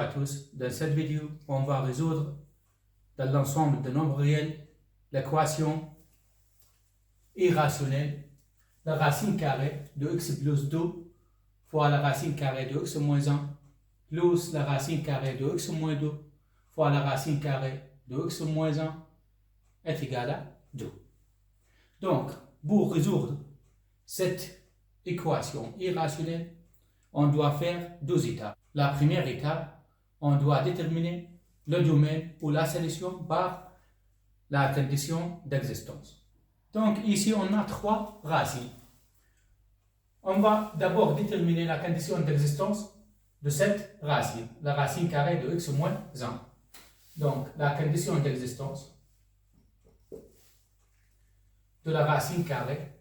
à tous. Dans cette vidéo, on va résoudre dans l'ensemble de nombres réels l'équation irrationnelle, la racine carrée de x plus 2 fois la racine carrée de x moins 1 plus la racine carrée de x moins 2 fois la racine carrée de x moins 1 est égal à 2. Donc, pour résoudre cette équation irrationnelle, on doit faire deux étapes. La première étape, on doit déterminer le domaine ou la solution par la condition d'existence. Donc ici, on a trois racines. On va d'abord déterminer la condition d'existence de cette racine, la racine carrée de x moins 1. Donc la condition d'existence de la racine carrée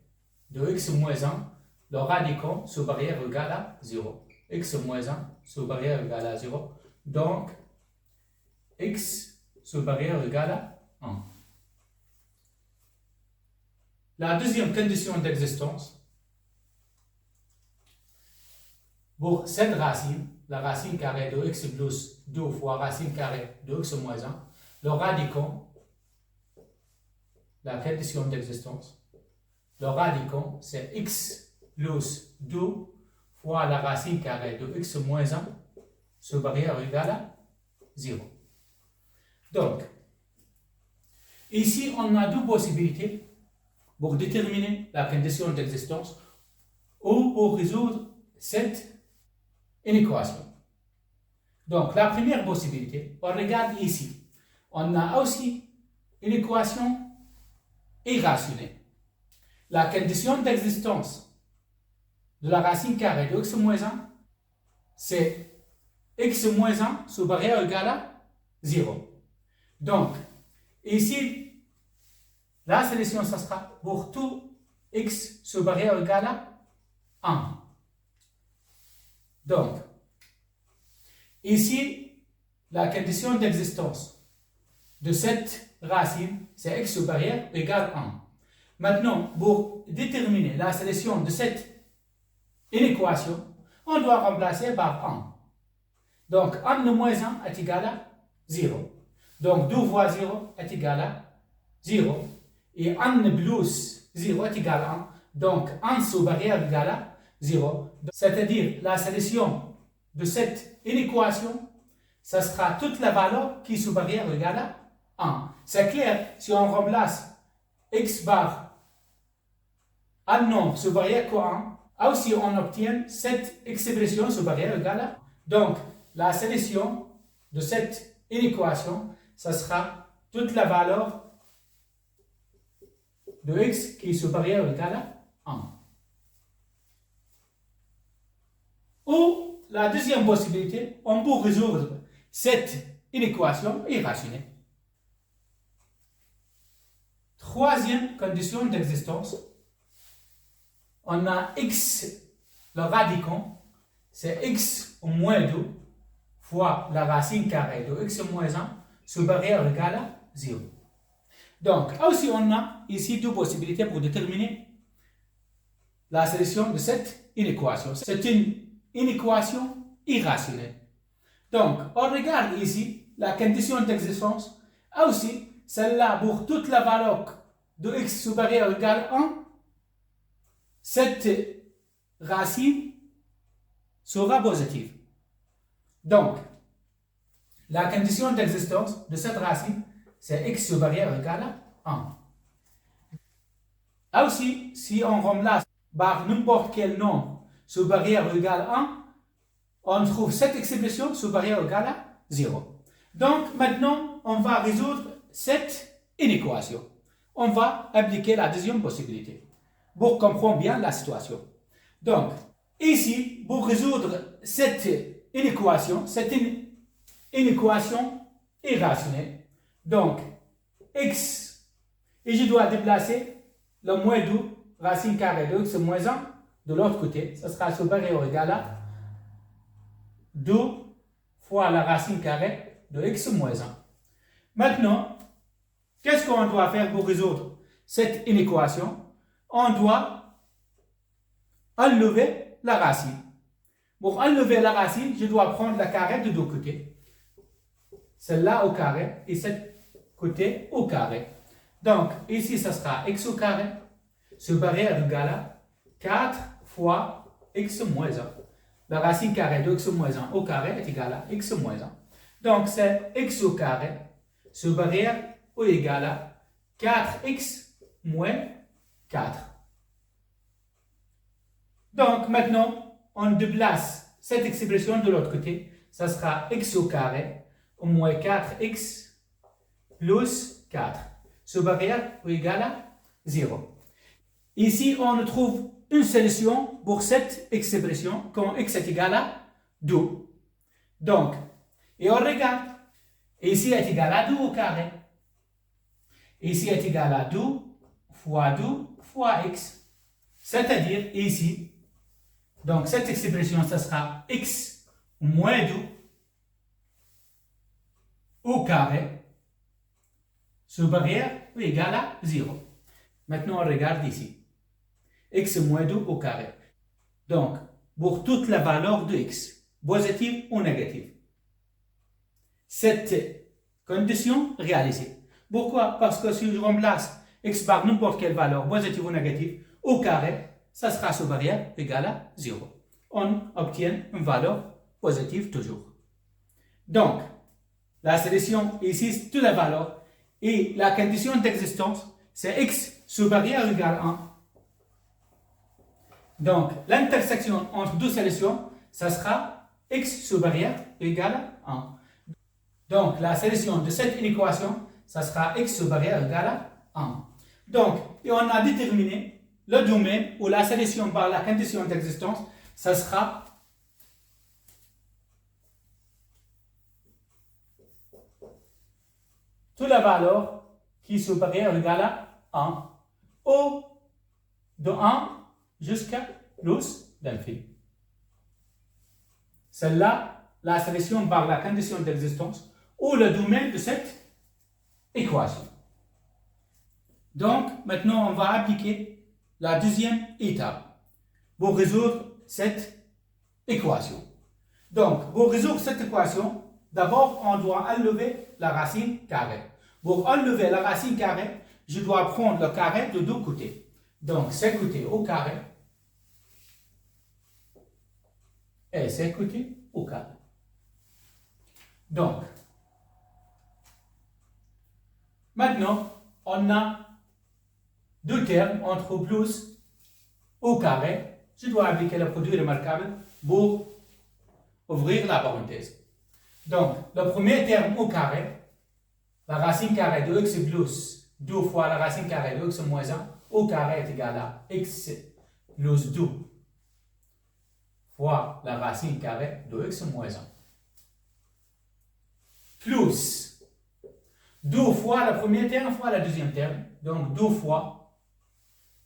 de x moins 1, le radicand sous barrière égale à 0. X moins 1 sous barrière égale à 0. Donc, x sous barrière égale à 1. La deuxième condition d'existence, pour cette racine, la racine carrée de x plus 2 fois racine carrée de x moins 1, le radicand, la condition d'existence, le radicand, c'est x plus 2 fois la racine carrée de x moins 1 sous barrière égale à 0. Donc, ici, on a deux possibilités pour déterminer la condition d'existence ou pour résoudre cette inéquation. Donc, la première possibilité, on regarde ici. On a aussi une équation irrationnelle. La condition d'existence de la racine carrée de x moins 1, c'est x moins 1 sous barrière égale à 0. Donc, ici, la solution, ça sera pour tout x sous barrière égale à 1. Donc, ici, la condition d'existence de cette racine, c'est x sous barrière égale à 1. Maintenant, pour déterminer la solution de cette inéquation, on doit remplacer par 1. Donc, 1 moins 1 est égal à 0. Donc, 2 fois 0 est égal à 0. Et 1 plus 0 est égal à 1. Donc, 1 sous barrière égale à 0. C'est-à-dire, la solution de cette inéquation, ça sera toute la valeur qui sous barrière égale à 1. C'est clair, si on remplace x bar un nombre sous barrière cohérent, aussi on obtient cette expression sous barrière égale à 1. Donc, la solution de cette inéquation, ça sera toute la valeur de x qui est sous barrière égale à 1. Ou la deuxième possibilité, on peut résoudre cette inéquation irrationnelle. Troisième condition d'existence, on a x, le radicand, c'est x au moins 2 fois la racine carrée de x moins 1 sous barrière égale à 0. Donc, aussi on a ici deux possibilités pour déterminer la solution de cette inéquation. C'est une inéquation irrationnelle. Donc, on regarde ici la condition d'existence, aussi celle-là pour toute la valeur de x sous barrière égale à 1, cette racine sera positive. Donc, la condition d'existence de cette racine, c'est x sous barrière égale à 1. Aussi, si on remplace par n'importe quel nombre sous barrière égale à 1, on trouve cette expression sous barrière égale à 0. Donc, maintenant, on va résoudre cette inéquation. On va appliquer la deuxième possibilité pour comprendre bien la situation. Donc, ici, pour résoudre cette inéquation, c'est une inéquation irrationnelle. Donc, x, et je dois déplacer le moins 2 racine carrée de x moins 1 de l'autre côté. Ça sera sous barrière égale à 2 fois la racine carrée de x moins 1. Maintenant, qu'est-ce qu'on doit faire pour résoudre cette inéquation? On doit enlever la racine. Pour enlever la racine, je dois prendre la carré de deux côtés. Celle-là au carré et cette côté au carré. Donc, ici, ça sera x au carré. Ce barrière égale à 4 fois x moins 1. La racine carrée de x moins 1 au carré est égale à x moins 1. Donc, c'est x au carré. Ce barrière est égal à 4x moins 4. Donc, maintenant, on déplace cette expression de l'autre côté. Ça sera x au carré moins 4x plus 4. Ce barrière est égal à 0. Ici, on trouve une solution pour cette expression quand x est égal à 2. Donc, et on regarde. Ici est égal à 2 au carré. Ici est égal à 2 fois 2 fois x. C'est-à-dire ici, donc cette expression, ça sera x moins 2 au carré. Ce barrière est égal à 0. Maintenant, on regarde ici. X moins 2 au carré. Donc, pour toute la valeur de x, positive ou négative, cette condition réalisée. Pourquoi? Parce que si je remplace x par n'importe quelle valeur, positive ou négative, au carré, ça sera ce barrière égale à 0. On obtient une valeur positive toujours. Donc, la solution ici, toutes les valeurs, et la condition d'existence, c'est x sous barrière égale 1. Donc, l'intersection entre deux solutions, ça sera x sous barrière égale à 1. Donc, la solution de cette équation, ça sera x sous barrière égale à 1. Donc, et on a déterminé le domaine ou la solution par la condition d'existence, ça sera toute la valeur qui est sous barrière égale à 1 ou de 1 jusqu'à plus d'infini. C'est là la solution par la condition d'existence ou le domaine de cette équation. Donc, maintenant, on va appliquer la deuxième étape pour résoudre cette équation. Donc, pour résoudre cette équation, d'abord, on doit enlever la racine carrée. Pour enlever la racine carrée, je dois prendre le carré de deux côtés. Donc, ce côté au carré et ce côté au carré. Donc, maintenant, on a deux termes entre plus au carré. Je dois appliquer le produit remarquable pour ouvrir la parenthèse. Donc, le premier terme au carré, la racine carrée de x plus 2 fois la racine carrée de x moins 1 au carré est égal à x plus 2 fois la racine carrée de x moins 1. Plus 2 fois le premier terme fois le deuxième terme. Donc 2 fois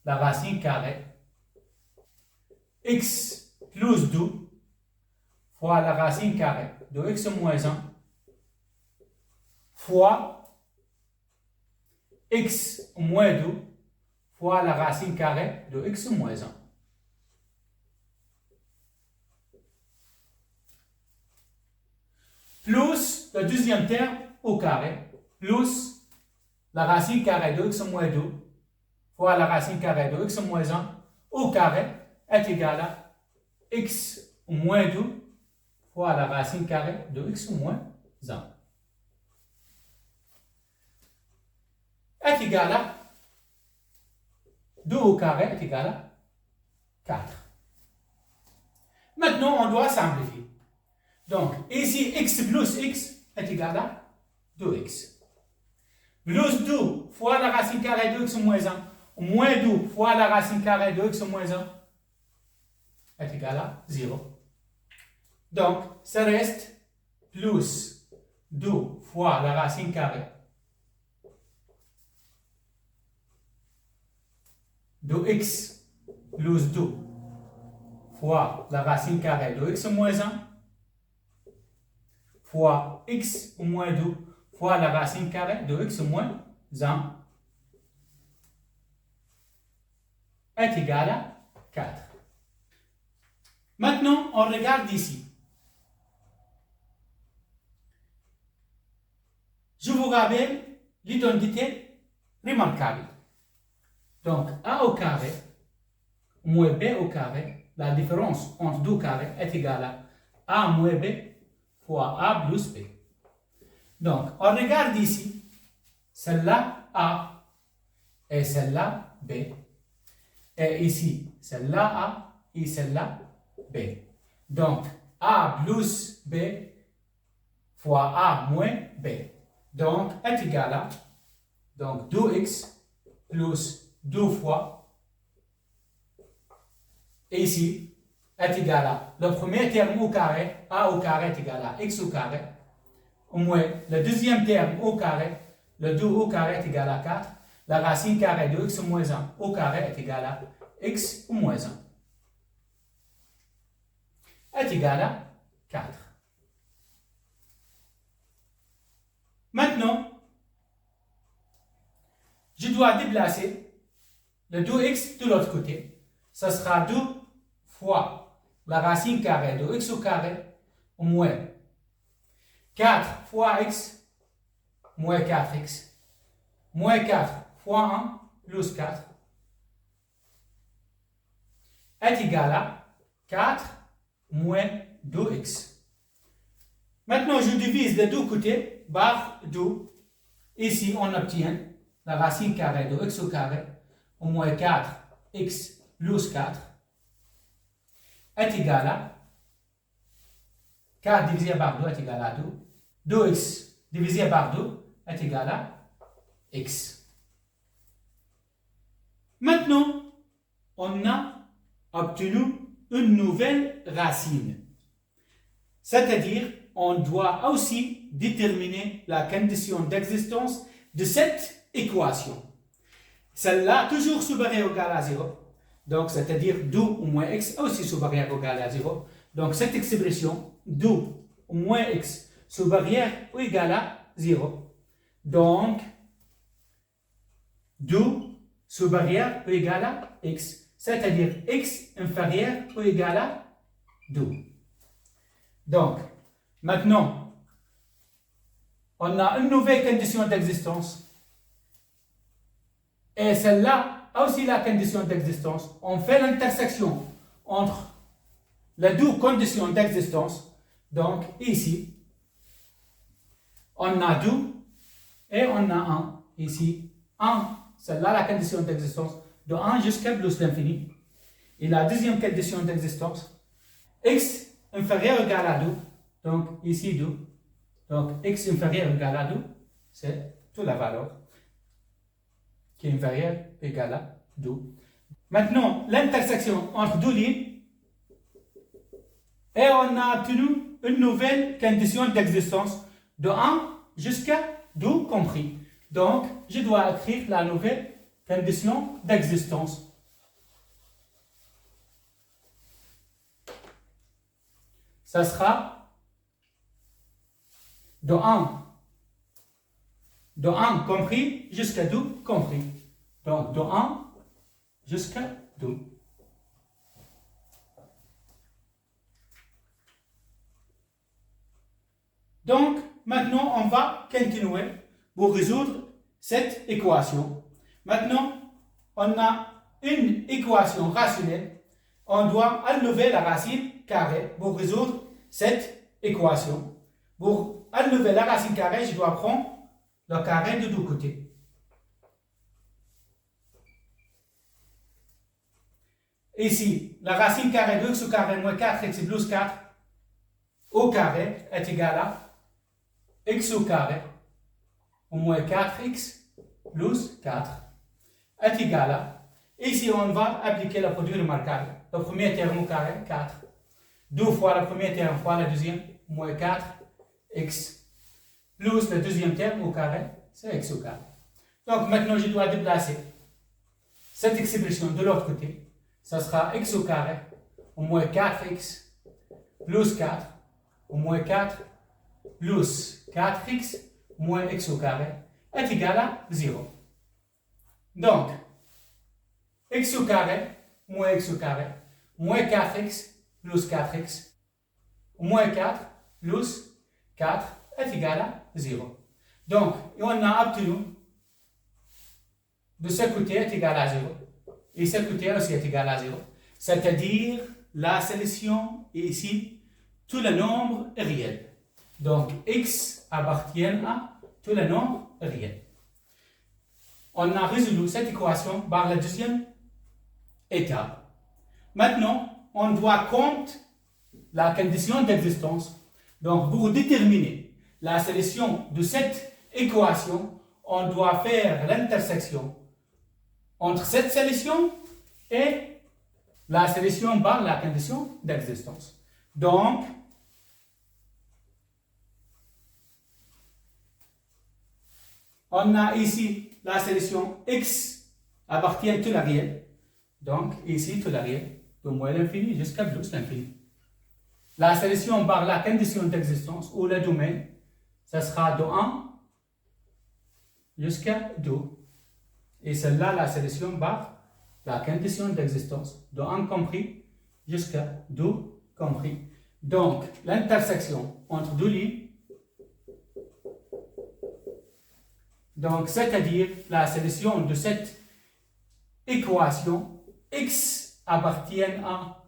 la racine carrée x plus 2 fois la racine carrée de x moins 1 fois x moins 2 fois la racine carrée de x moins 1. Plus le deuxième terme au carré, plus la racine carrée de x moins 2 fois la racine carrée de x moins 1 au carré est égal à x moins 2 fois la racine carrée de x moins 1. Est égal à 2 au carré est égal à 4. Maintenant, on doit simplifier. Donc, ici, x plus x est égal à 2x. Plus 2 fois la racine carrée de x moins 1, moins 2 fois la racine carrée de x moins 1 est égal à 0. Donc, ça reste plus 2 fois la racine carrée de x plus 2 fois la racine carrée de x moins 1 fois x moins 2 fois la racine carrée de x moins 1 est égal à 4. Maintenant, on regarde ici. Je vous rappelle l'identité remarquable. Donc, a au carré moins b au carré, la différence entre deux carrés est égale à moins b fois a plus b. Donc, on regarde ici, celle-là a et celle-là b. Et ici, celle-là a et celle-là b. Donc, a plus b fois a moins b. Donc, est égal à donc 2x plus 2 fois, et ici, est égal à le premier terme au carré, a au carré est égal à x au carré, au moins le deuxième terme au carré, le 2 au carré est égal à 4, la racine carrée de x moins 1 au carré est égal à x moins 1 est égal à 4. Maintenant, je dois déplacer le 2x de l'autre côté. Ça sera 2 fois la racine carrée de x au carré au moins 4 fois x moins 4x moins 4 fois 1 plus 4 est égal à 4 moins 2x. Maintenant, je divise les deux côtés par 2. Ici, on obtient la racine carrée de x au carré au moins 4x plus 4 est égal à 4 divisé par 2 est égal à 2. 2x divisé par 2 est égal à x. Maintenant, on a obtenu une nouvelle racine. C'est-à-dire, on doit aussi déterminer la condition d'existence de cette équation. Celle-là, toujours supérieure ou égale à 0. Donc, c'est-à-dire 2 ou moins x aussi supérieur ou égal à 0. Donc, cette expression 2 ou moins x supérieur ou égal à 0. Donc, 2 supérieur ou égal à x. C'est-à-dire x inférieur ou égal à 2. Donc, maintenant, on a une nouvelle condition d'existence. Et celle-là a aussi la condition d'existence. On fait l'intersection entre les deux conditions d'existence. Donc, ici, on a 2 et on a 1. Ici, 1, celle-là la condition d'existence de 1 jusqu'à plus l'infini. Et la deuxième condition d'existence, x inférieur ou égal à 2. Donc, ici 2. Donc, x inférieur ou égal à 2, c'est toute la valeur qui est inférieure ou égale à 2. Maintenant, l'intersection entre deux lignes, et on a obtenu une nouvelle condition d'existence de 1 jusqu'à 2 compris. Donc, je dois écrire la nouvelle condition d'existence. Ça sera de 1 compris jusqu'à 2 compris. Donc, de 1 jusqu'à 2. Donc, maintenant, on va continuer pour résoudre cette équation. Maintenant, on a une équation rationnelle. On doit enlever la racine carrée pour résoudre cette équation. Pour enlever la racine carrée, je dois prendre le carré de deux côtés. Ici, la racine carrée de x au carré moins 4x plus 4 au carré est égal à x au carré au moins 4x plus 4 est égal à, ici on va appliquer le produit remarquable. Le premier terme au carré, 4. 2 fois le premier terme fois le deuxième, moins 4x plus le deuxième terme au carré, c'est x au carré. Donc maintenant je dois déplacer cette expression de l'autre côté. Ça sera x au carré au moins 4x plus 4 au moins 4 plus 4x moins x au carré est égal à 0. Donc, x au carré moins x au carré moins 4x plus 4x moins 4 plus 4 est égal à 0. Donc, on a obtenu de ce côté est égal à 0 et ce côté aussi est égal à 0. C'est-à-dire la solution est ici tous les nombres réels. Donc, x appartient à tous les nombres réels. On a résolu cette équation par la deuxième étape. Maintenant, on doit compter la condition d'existence. Donc, pour déterminer la solution de cette équation, on doit faire l'intersection entre cette solution et la solution par la condition d'existence. Donc, on a ici la solution x appartient à tout la réel. Donc, ici, tout la réel, de moins l'infini jusqu'à plus l'infini. La solution par la condition d'existence ou le domaine, ça sera de 1 jusqu'à 2. Et celle-là, la solution par la condition d'existence, de 1 compris jusqu'à 2 compris. Donc, l'intersection entre deux lignes, donc c'est-à-dire la solution de cette équation, x appartient à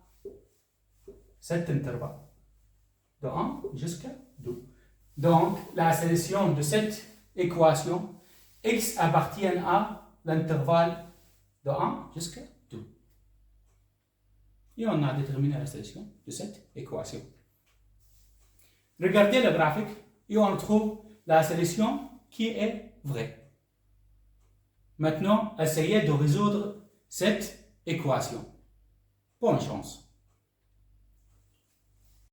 cet intervalle, de 1 jusqu'à 2. Donc, la solution de cette équation, x appartient à l'intervalle de 1 jusqu'à 2. Et on a déterminé la solution de cette équation. Regardez le graphique et on trouve la solution qui est vraie. Maintenant, essayez de résoudre cette équation. Bonne chance.